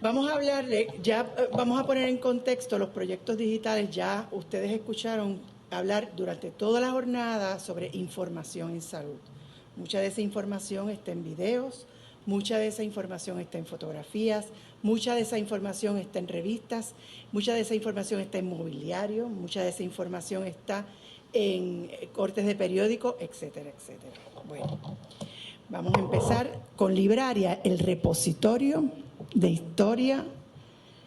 Vamos a hablar, vamos a poner en contexto los proyectos digitales. Ya ustedes escucharon hablar durante toda la jornada sobre información en salud. Mucha de esa información está en videos, mucha de esa información está en fotografías, mucha de esa información está en revistas, mucha de esa información está en mobiliario, mucha de esa información está en cortes de periódico, etcétera, etcétera. Bueno, vamos a empezar con Libraria, el repositorio de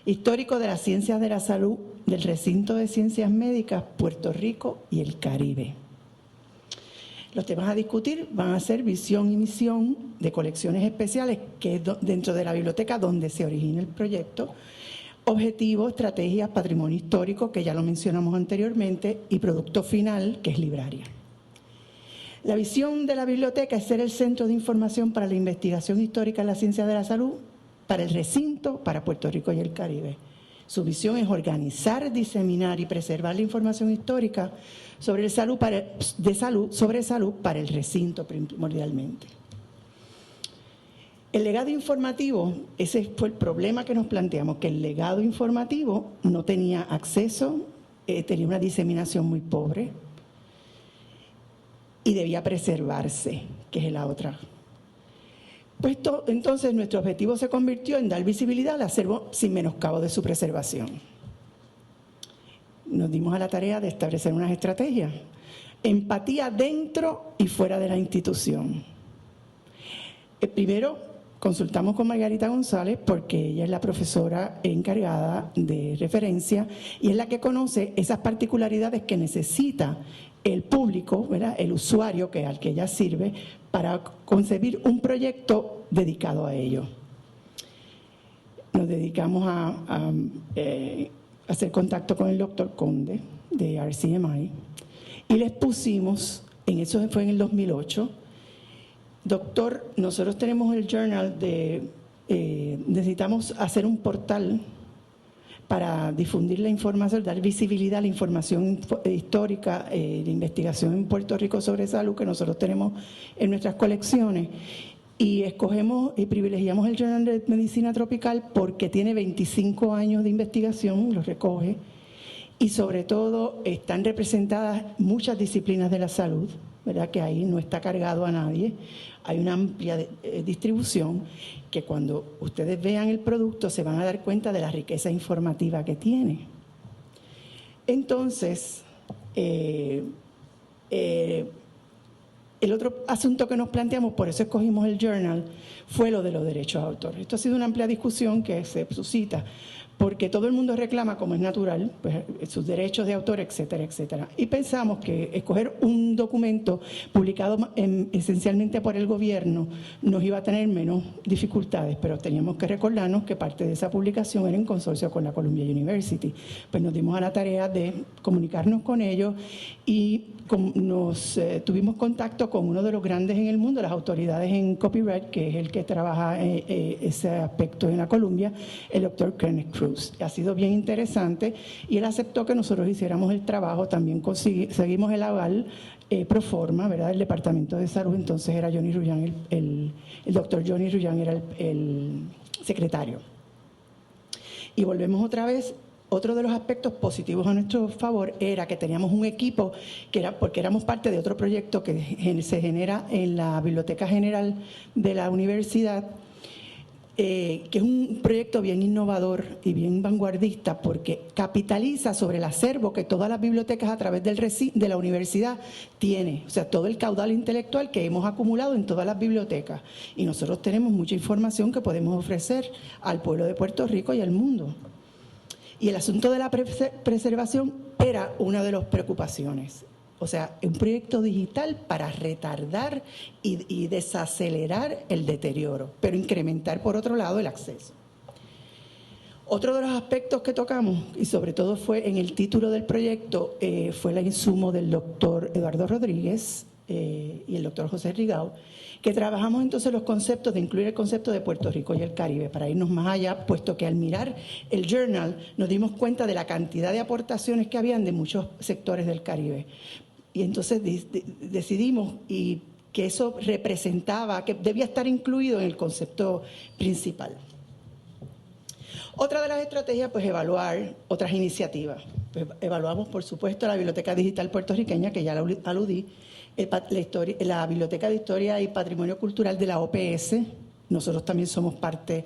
histórico de las ciencias de la salud del recinto de ciencias médicas, Puerto Rico y el Caribe. Los temas a discutir van a ser visión y misión de colecciones especiales, que es dentro de la biblioteca donde se origina el proyecto, objetivo, estrategias, patrimonio histórico, que ya lo mencionamos anteriormente, y producto final, que es Libraria. La visión de la biblioteca es ser el centro de información para la investigación histórica en las ciencias de la salud, para el recinto, para Puerto Rico y el Caribe. Su visión es organizar, diseminar y preservar la información histórica sobre salud para el recinto primordialmente. El legado informativo, ese fue el problema que nos planteamos, que el legado informativo no tenía acceso, tenía una diseminación muy pobre y debía preservarse, que es la otra. Pues entonces nuestro objetivo se convirtió en dar visibilidad al acervo sin menoscabo de su preservación. Nos dimos a la tarea de establecer unas estrategias. Empatía dentro y fuera de la institución. Primero, consultamos con Margarita González porque ella es la profesora encargada de referencia y es la que conoce esas particularidades que necesita el público, ¿verdad?, el usuario al que ella sirve, para concebir un proyecto dedicado a ello. Nos dedicamos a hacer contacto con el doctor Conde de RCMI y les pusimos, eso fue en el 2008, doctor, nosotros tenemos el journal necesitamos hacer un portal para difundir la información, dar visibilidad a la información histórica de investigación en Puerto Rico sobre salud que nosotros tenemos en nuestras colecciones. Y escogemos y privilegiamos el Journal de Medicina Tropical porque tiene 25 años de investigación, lo recoge, y sobre todo están representadas muchas disciplinas de la salud, ¿verdad?, que ahí no está cargado a nadie. Hay una amplia distribución que cuando ustedes vean el producto se van a dar cuenta de la riqueza informativa que tiene. Entonces, el otro asunto que nos planteamos, por eso escogimos el journal, fue lo de los derechos de autor. Esto ha sido una amplia discusión que se suscita, porque todo el mundo reclama, como es natural, pues, sus derechos de autor, etcétera, etcétera. Y pensamos que escoger un documento publicado esencialmente por el gobierno nos iba a tener menos dificultades, pero teníamos que recordarnos que parte de esa publicación era en consorcio con la Columbia University. Pues nos dimos a la tarea de comunicarnos con ellos y tuvimos contacto con uno de los grandes en el mundo, las autoridades en copyright, que es el que trabaja ese aspecto en la Columbia, el doctor Kenneth Cruz. Ha sido bien interesante y él aceptó que nosotros hiciéramos el trabajo. También seguimos el aval pro forma, ¿verdad?, del Departamento de Salud. Entonces era Johnny Rullán, el doctor Johnny Rullán era el secretario. Y volvemos otra vez. Otro de los aspectos positivos a nuestro favor era que teníamos un equipo, porque éramos parte de otro proyecto que se genera en la Biblioteca General de la Universidad, que es un proyecto bien innovador y bien vanguardista porque capitaliza sobre el acervo que todas las bibliotecas a través de la universidad tiene, o sea, todo el caudal intelectual que hemos acumulado en todas las bibliotecas. Y nosotros tenemos mucha información que podemos ofrecer al pueblo de Puerto Rico y al mundo. Y el asunto de la preservación era una de las preocupaciones. O sea, un proyecto digital para retardar y desacelerar el deterioro, pero incrementar, por otro lado, el acceso. Otro de los aspectos que tocamos, y sobre todo fue en el título del proyecto, fue el insumo del doctor Eduardo Rodríguez y el doctor José Rigau, que trabajamos entonces los conceptos de incluir el concepto de Puerto Rico y el Caribe, para irnos más allá, puesto que al mirar el journal nos dimos cuenta de la cantidad de aportaciones que habían de muchos sectores del Caribe. Y entonces decidimos que eso representaba, que debía estar incluido en el concepto principal. Otra de las estrategias, pues evaluar otras iniciativas. Pues, evaluamos, por supuesto, la Biblioteca Digital Puertorriqueña, que ya la aludí, la Biblioteca de Historia y Patrimonio Cultural de la OPS. Nosotros también somos parte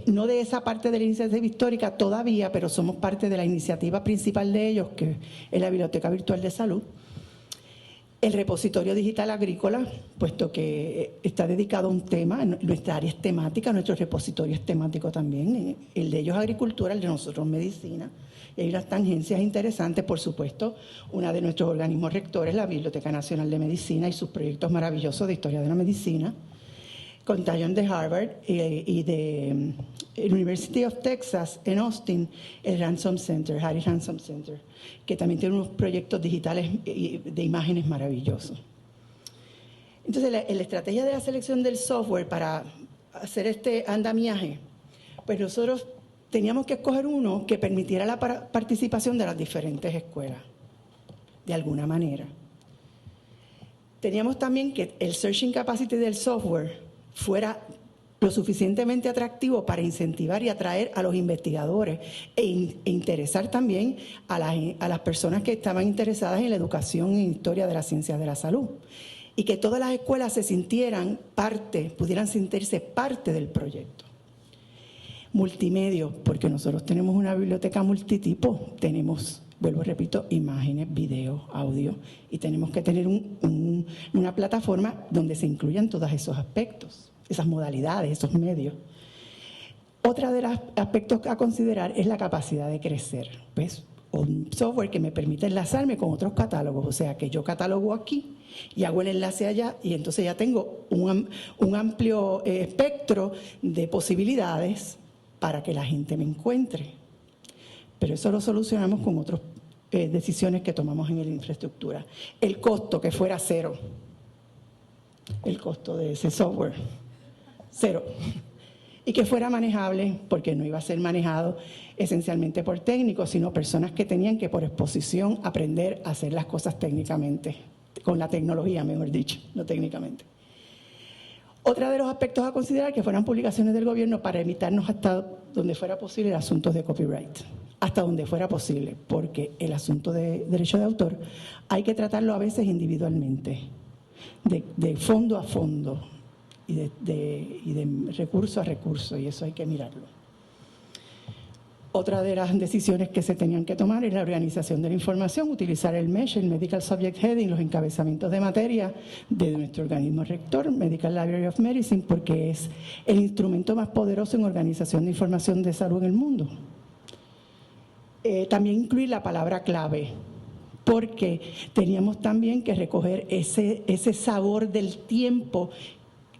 no de esa parte de la iniciativa histórica todavía, pero somos parte de la iniciativa principal de ellos, que es la Biblioteca Virtual de Salud. El repositorio digital agrícola, puesto que está dedicado a un tema, nuestra área es temática, nuestro repositorio es temático también, el de ellos agricultura, el de nosotros medicina. Y hay unas tangencias interesantes, por supuesto, una de nuestros organismos rectores, la Biblioteca Nacional de Medicina y sus proyectos maravillosos de historia de la medicina, con Tayon de Harvard y de University of Texas en Austin, el Ransom Center, Harris Ransom Center, que también tiene unos proyectos digitales de imágenes maravillosos. Entonces, la estrategia de la selección del software para hacer este andamiaje, pues nosotros teníamos que escoger uno que permitiera la participación de las diferentes escuelas, de alguna manera. Teníamos también que el searching capacity del software fuera lo suficientemente atractivo para incentivar y atraer a los investigadores e interesar también a las personas que estaban interesadas en la educación y historia de las ciencias de la salud. Y que todas las escuelas se sintieran pudieran sentirse parte del proyecto. Multimedia, porque nosotros tenemos una biblioteca multitipo, tenemos, vuelvo repito, imágenes, videos, audio, y tenemos que tener una plataforma donde se incluyan todos esos aspectos, esas modalidades, esos medios. Otra de los aspectos a considerar es la capacidad de crecer, pues un software que me permite enlazarme con otros catálogos, o sea que yo catalogo aquí y hago el enlace allá y entonces ya tengo un amplio espectro de posibilidades para que la gente me encuentre. Pero eso lo solucionamos con otras decisiones que tomamos en la infraestructura. El costo, que fuera cero. El costo de ese software, cero. Y que fuera manejable, porque no iba a ser manejado esencialmente por técnicos, sino personas que tenían que por exposición aprender a hacer las cosas técnicamente, con la tecnología, mejor dicho, no técnicamente. Otra de los aspectos a considerar que fueran publicaciones del gobierno para evitarnos hasta donde fuera posible asuntos de copyright, hasta donde fuera posible, porque el asunto de derecho de autor hay que tratarlo a veces individualmente, de fondo a fondo y de recurso a recurso, y eso hay que mirarlo. Otra de las decisiones que se tenían que tomar es la organización de la información, utilizar el MESH, el Medical Subject Heading, los encabezamientos de materia de nuestro organismo rector, Medical Library of Medicine, porque es el instrumento más poderoso en organización de información de salud en el mundo. También incluir la palabra clave, porque teníamos también que recoger ese sabor del tiempo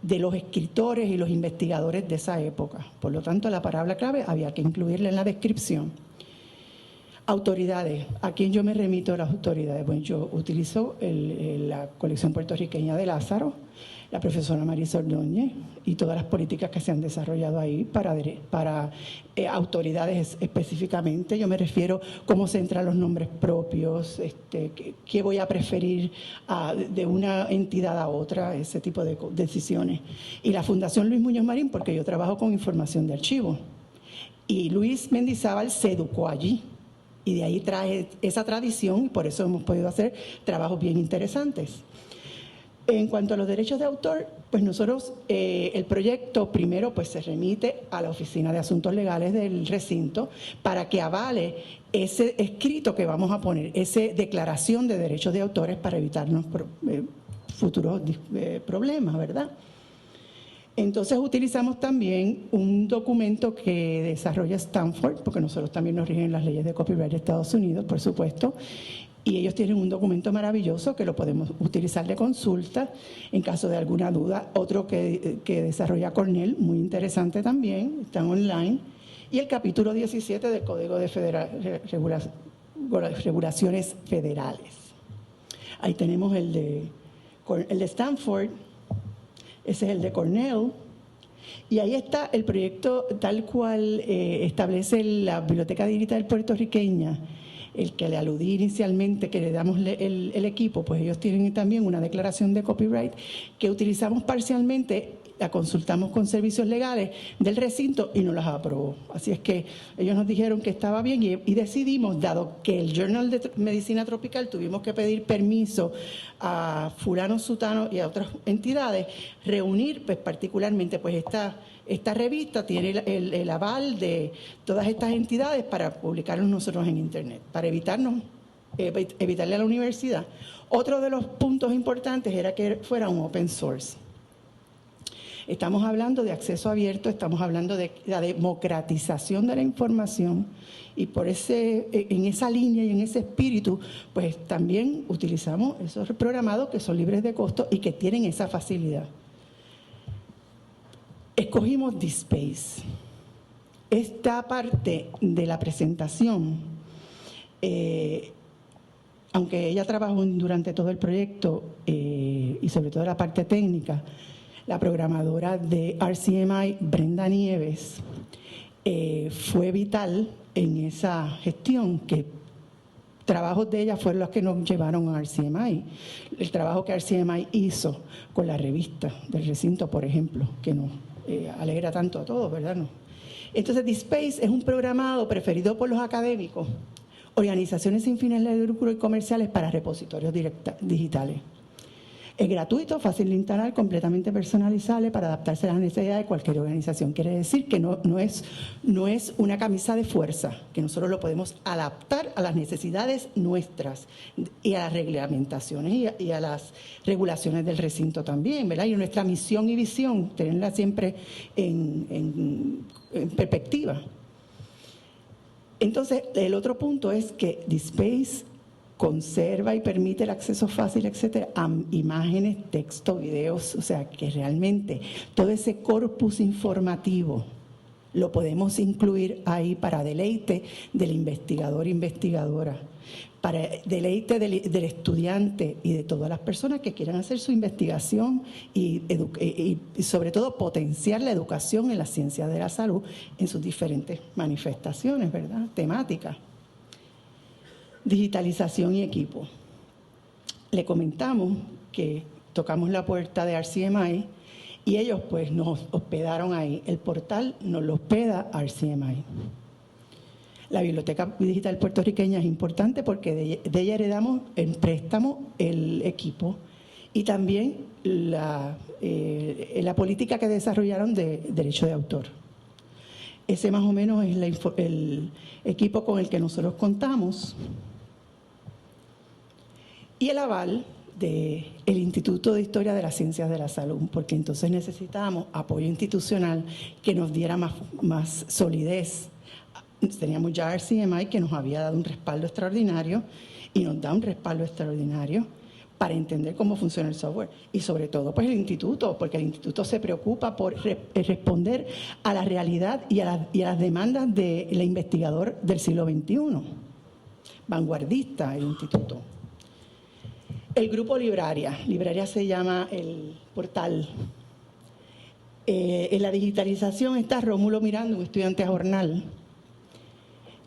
de los escritores y los investigadores de esa época. Por lo tanto, la palabra clave había que incluirla en la descripción. Autoridades. ¿A quién yo me remito a las autoridades? Bueno, yo utilizo la colección puertorriqueña de Lázaro, la profesora Marisa Ordóñez y todas las políticas que se han desarrollado ahí para autoridades específicamente. Yo me refiero a cómo se entran los nombres propios, qué voy a preferir de una entidad a otra, ese tipo de decisiones. Y la Fundación Luis Muñoz Marín, porque yo trabajo con información de archivo. Y Luis Mendizábal se educó allí. Y de ahí trae esa tradición y por eso hemos podido hacer trabajos bien interesantes. En cuanto a los derechos de autor, pues nosotros, el proyecto primero pues se remite a la Oficina de Asuntos Legales del recinto para que avale ese escrito que vamos a poner, esa declaración de derechos de autores para evitarnos futuros problemas, ¿verdad? Entonces utilizamos también un documento que desarrolla Stanford, porque nosotros también nos rigen las leyes de copyright de Estados Unidos, por supuesto, y ellos tienen un documento maravilloso que lo podemos utilizar de consulta en caso de alguna duda. Otro que desarrolla Cornell, muy interesante también, está online, y el capítulo 17 del Código de Regulaciones Federales. Ahí tenemos el de Stanford. Ese es el de Cornell, y ahí está el proyecto tal cual establece la Biblioteca Digital Puertorriqueña, el que le aludí inicialmente, que le damos el equipo, pues ellos tienen también una declaración de copyright que utilizamos parcialmente la consultamos con servicios legales del recinto y nos las aprobó. Así es que ellos nos dijeron que estaba bien y decidimos, dado que el Journal de Medicina Tropical tuvimos que pedir permiso a fulano, sutano y a otras entidades, reunir pues particularmente pues esta revista tiene el aval de todas estas entidades para publicarlos nosotros en Internet, para evitarle a la universidad. Otro de los puntos importantes era que fuera un open source. Estamos hablando de acceso abierto, estamos hablando de la democratización de la información y en esa línea y en ese espíritu, pues también utilizamos esos programados que son libres de costo y que tienen esa facilidad. Escogimos DSpace. Esta parte de la presentación, aunque ella trabajó durante todo el proyecto y sobre todo la parte técnica, la programadora de RCMI, Brenda Nieves, fue vital en esa gestión, que trabajos de ella fueron los que nos llevaron a RCMI. El trabajo que RCMI hizo con la revista del recinto, por ejemplo, que nos alegra tanto a todos, ¿verdad? No. Entonces, DSpace es un programado preferido por los académicos, organizaciones sin fines de lucro y comerciales para repositorios digitales. Es gratuito, fácil de instalar, completamente personalizable para adaptarse a las necesidades de cualquier organización. Quiere decir que no es una camisa de fuerza, que nosotros lo podemos adaptar a las necesidades nuestras y a las reglamentaciones y a las regulaciones del recinto también, ¿verdad? Y nuestra misión y visión, tenerla siempre en perspectiva. Entonces, el otro punto es que DSpace conserva y permite el acceso fácil, etcétera, a imágenes, texto, videos, o sea, que realmente todo ese corpus informativo lo podemos incluir ahí para deleite del investigador e investigadora, para deleite del estudiante y de todas las personas que quieran hacer su investigación y sobre todo potenciar la educación en las ciencias de la salud en sus diferentes manifestaciones, ¿verdad?, temáticas. Digitalización y equipo. Le comentamos que tocamos la puerta de RCMI y ellos pues nos hospedaron ahí. El portal nos lo hospeda RCMI. La Biblioteca Digital Puertorriqueña es importante porque de ella heredamos en préstamo el equipo y también la política que desarrollaron de derecho de autor. Ese más o menos es el equipo con el que nosotros contamos. Y el aval del Instituto de Historia de las Ciencias de la Salud, porque entonces necesitábamos apoyo institucional que nos diera más solidez. Teníamos ya RCMI que nos había dado un respaldo extraordinario y nos da un respaldo extraordinario para entender cómo funciona el software. Y sobre todo, pues el instituto, porque el instituto se preocupa por responder a la realidad y a las demandas del investigador del siglo XXI. Vanguardista el instituto. El grupo Libraria se llama el portal. En la digitalización está Rómulo Miranda, un estudiante a jornal.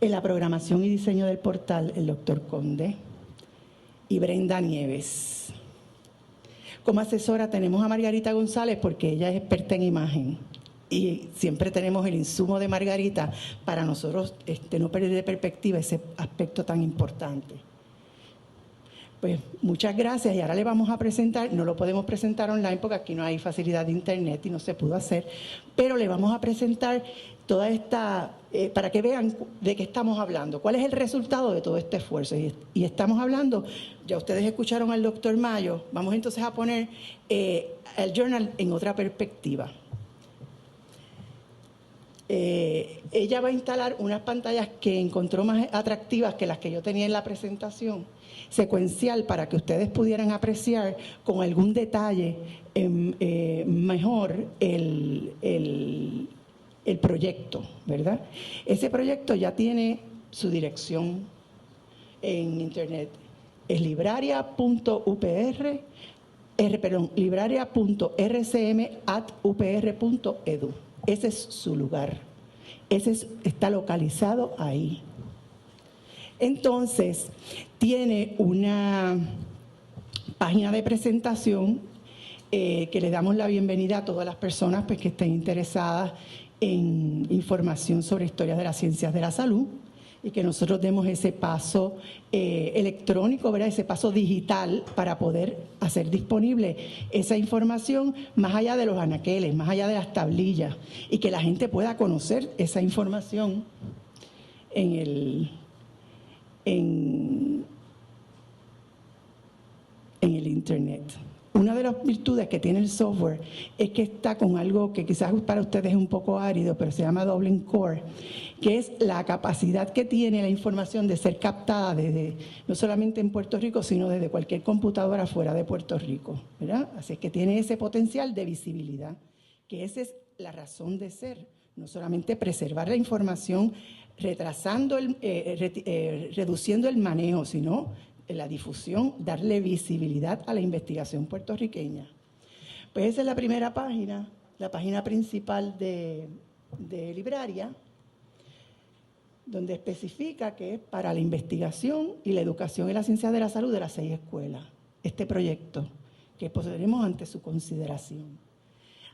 En la programación y diseño del portal, el doctor Conde y Brenda Nieves. Como asesora tenemos a Margarita González porque ella es experta en imagen y siempre tenemos el insumo de Margarita para nosotros no perder de perspectiva ese aspecto tan importante. Pues muchas gracias y ahora le vamos a presentar, no lo podemos presentar online porque aquí no hay facilidad de internet y no se pudo hacer, pero le vamos a presentar toda esta, para que vean de qué estamos hablando, cuál es el resultado de todo este esfuerzo. Y estamos hablando, ya ustedes escucharon al doctor Mayo, vamos entonces a poner el journal en otra perspectiva. Ella va a instalar unas pantallas que encontró más atractivas que las que yo tenía en la presentación, secuencial, para que ustedes pudieran apreciar con algún detalle mejor el proyecto, ¿verdad? Ese proyecto ya tiene su dirección en internet. Es libraria.rcm@upr.edu. Ese es su lugar. Está localizado ahí. Entonces, tiene una página de presentación que le damos la bienvenida a todas las personas pues, que estén interesadas en información sobre historias de las ciencias de la salud y que nosotros demos ese paso electrónico, ¿verdad? Ese paso digital para poder hacer disponible esa información más allá de los anaqueles, más allá de las tablillas, y que la gente pueda conocer esa información en el Internet. Una de las virtudes que tiene el software es que está con algo que quizás para ustedes es un poco árido, pero se llama Dublin Core, que es la capacidad que tiene la información de ser captada desde, no solamente en Puerto Rico, sino desde cualquier computadora fuera de Puerto Rico, ¿verdad? Así es que tiene ese potencial de visibilidad, que esa es la razón de ser, no solamente preservar la información, reduciendo el manejo, sino la difusión, darle visibilidad a la investigación puertorriqueña. Pues esa es la primera página, la página principal de Libraria, donde especifica que es para la investigación y la educación en la ciencia de la salud de las 6 escuelas, este proyecto que poneremos ante su consideración.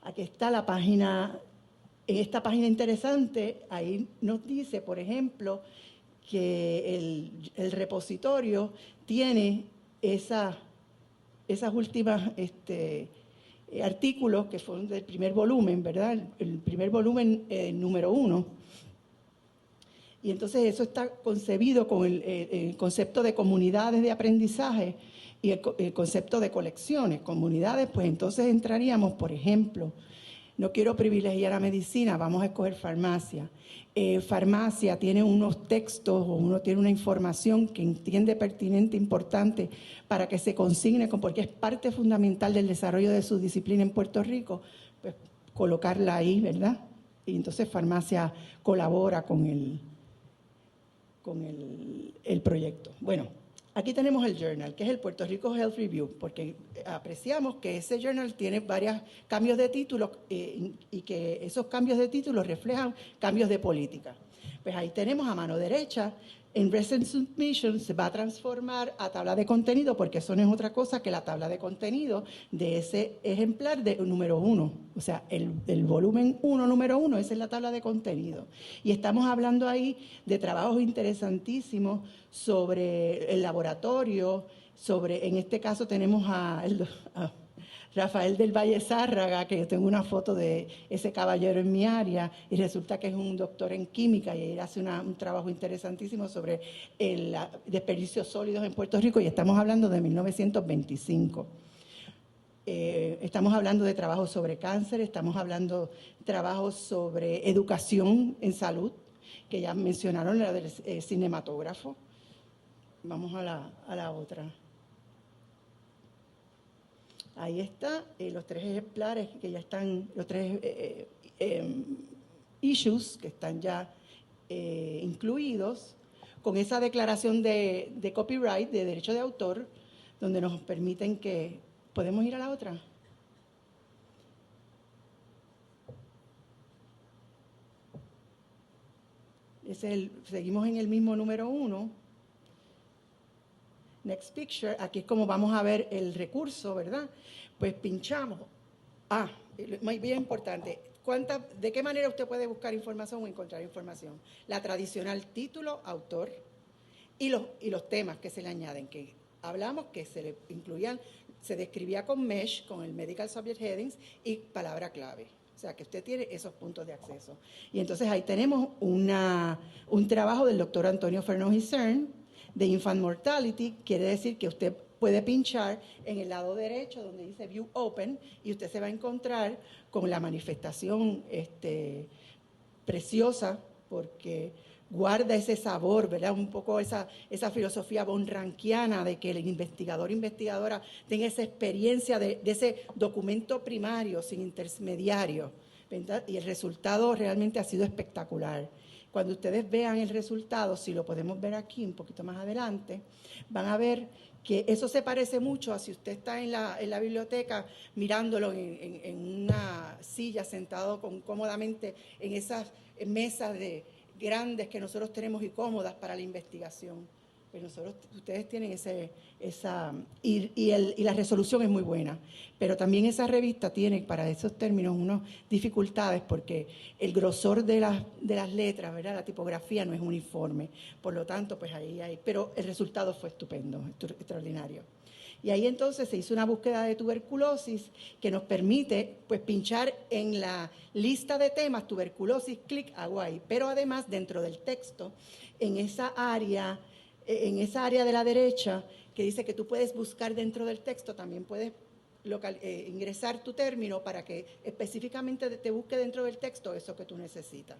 Aquí está la página, en esta página interesante, ahí nos dice, por ejemplo, que el repositorio tiene esas últimas artículos que fueron del primer volumen, ¿verdad? El primer volumen número 1. Y entonces eso está concebido con el concepto de comunidades de aprendizaje y el concepto de colecciones. Comunidades, pues entonces entraríamos, por ejemplo, no quiero privilegiar a medicina, vamos a escoger farmacia. Farmacia tiene unos textos o uno tiene una información que entiende pertinente, importante, para que se consigne, porque es parte fundamental del desarrollo de su disciplina en Puerto Rico, pues colocarla ahí, ¿verdad? Y entonces farmacia colabora con el proyecto. Bueno, aquí tenemos el journal, que es el Puerto Rico Health Review, porque apreciamos que ese journal tiene varios cambios de títulos y que esos cambios de títulos reflejan cambios de política. Pues ahí tenemos a mano derecha, en Recent Submission se va a transformar a tabla de contenido, porque eso no es otra cosa que la tabla de contenido de ese ejemplar de número 1. O sea, el volumen 1, número 1, esa es la tabla de contenido. Y estamos hablando ahí de trabajos interesantísimos sobre el laboratorio, en este caso tenemos a Rafael del Valle Zárraga, que yo tengo una foto de ese caballero en mi área, y resulta que es un doctor en química y él hace un trabajo interesantísimo sobre el desperdicios sólidos en Puerto Rico, y estamos hablando de 1925. Estamos hablando de trabajos sobre cáncer, estamos hablando de trabajos sobre educación en salud, que ya mencionaron la del cinematógrafo. Vamos a la otra. Ahí está, los 3 ejemplares que ya están, los 3 issues que están ya incluidos, con esa declaración de copyright, de derecho de autor, donde nos permiten que... ¿Podemos ir a la otra? Seguimos en el mismo número 1. Next picture, aquí es como vamos a ver el recurso, ¿verdad? Pues pinchamos. Muy bien importante. ¿De qué manera usted puede buscar información o encontrar información? La tradicional título, autor y los temas que se le añaden, que hablamos que se le incluían, se describía con MESH, con el Medical Subject Headings y palabra clave. O sea, que usted tiene esos puntos de acceso. Y entonces ahí tenemos un trabajo del doctor Antonio Fernández Cern, de Infant Mortality, quiere decir que usted puede pinchar en el lado derecho donde dice View Open y usted se va a encontrar con la manifestación preciosa, porque guarda ese sabor, ¿verdad? Un poco esa filosofía bonranquiana de que el investigador o investigadora tenga esa experiencia de ese documento primario sin intermediario, ¿verdad? Y el resultado realmente ha sido espectacular. Cuando ustedes vean el resultado, si lo podemos ver aquí un poquito más adelante, van a ver que eso se parece mucho a si usted está en la biblioteca mirándolo en una silla, sentado cómodamente en esas mesas grandes que nosotros tenemos y cómodas para la investigación. Pues ustedes tienen y la resolución es muy buena, pero también esa revista tiene para esos términos unas dificultades porque el grosor de las letras, ¿verdad? La tipografía no es uniforme, por lo tanto, pues ahí hay, pero el resultado fue estupendo, extraordinario. Y ahí entonces se hizo una búsqueda de tuberculosis que nos permite pues pinchar en la lista de temas tuberculosis, clic, hago ahí, pero además dentro del texto, en esa área de la derecha que dice que tú puedes buscar dentro del texto, también puedes ingresar tu término para que específicamente te busque dentro del texto eso que tú necesitas.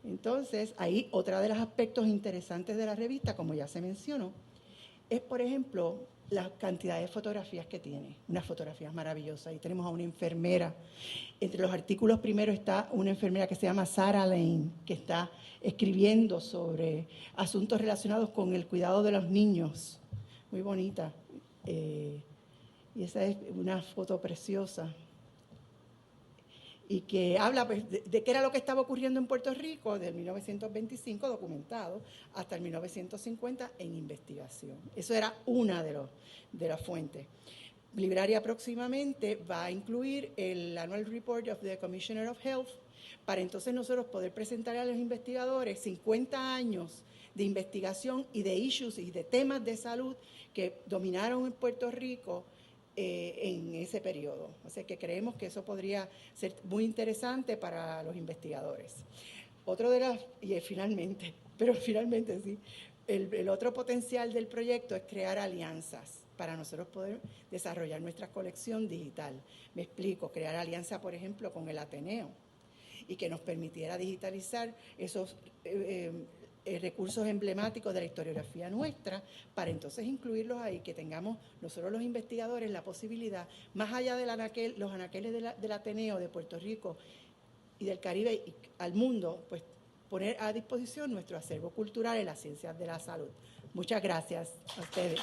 Entonces, ahí otra de los aspectos interesantes de la revista, como ya se mencionó, es, por ejemplo, la cantidad de fotografías que tiene, unas fotografías maravillosas. Ahí tenemos a una enfermera. Entre los artículos primero está una enfermera que se llama Sarah Lane, que está escribiendo sobre asuntos relacionados con el cuidado de los niños. Muy bonita. Y esa es una foto preciosa. Y que habla pues, de qué era lo que estaba ocurriendo en Puerto Rico desde 1925 documentado hasta el 1950 en investigación. Eso era una de las fuentes. Libraria próximamente va a incluir el Annual Report of the Commissioner of Health para entonces nosotros poder presentar a los investigadores 50 años de investigación y de issues y de temas de salud que dominaron en Puerto Rico en ese periodo. O sea que creemos que eso podría ser muy interesante para los investigadores. Otro de las, finalmente sí, el otro potencial del proyecto es crear alianzas para nosotros poder desarrollar nuestra colección digital. Me explico, crear alianza, por ejemplo, con el Ateneo y que nos permitiera digitalizar esos recursos emblemáticos de la historiografía nuestra para entonces incluirlos ahí, que tengamos nosotros los investigadores la posibilidad, más allá de los anaqueles del Ateneo de Puerto Rico y del Caribe y al mundo, pues poner a disposición nuestro acervo cultural en las ciencias de la salud. Muchas gracias a ustedes.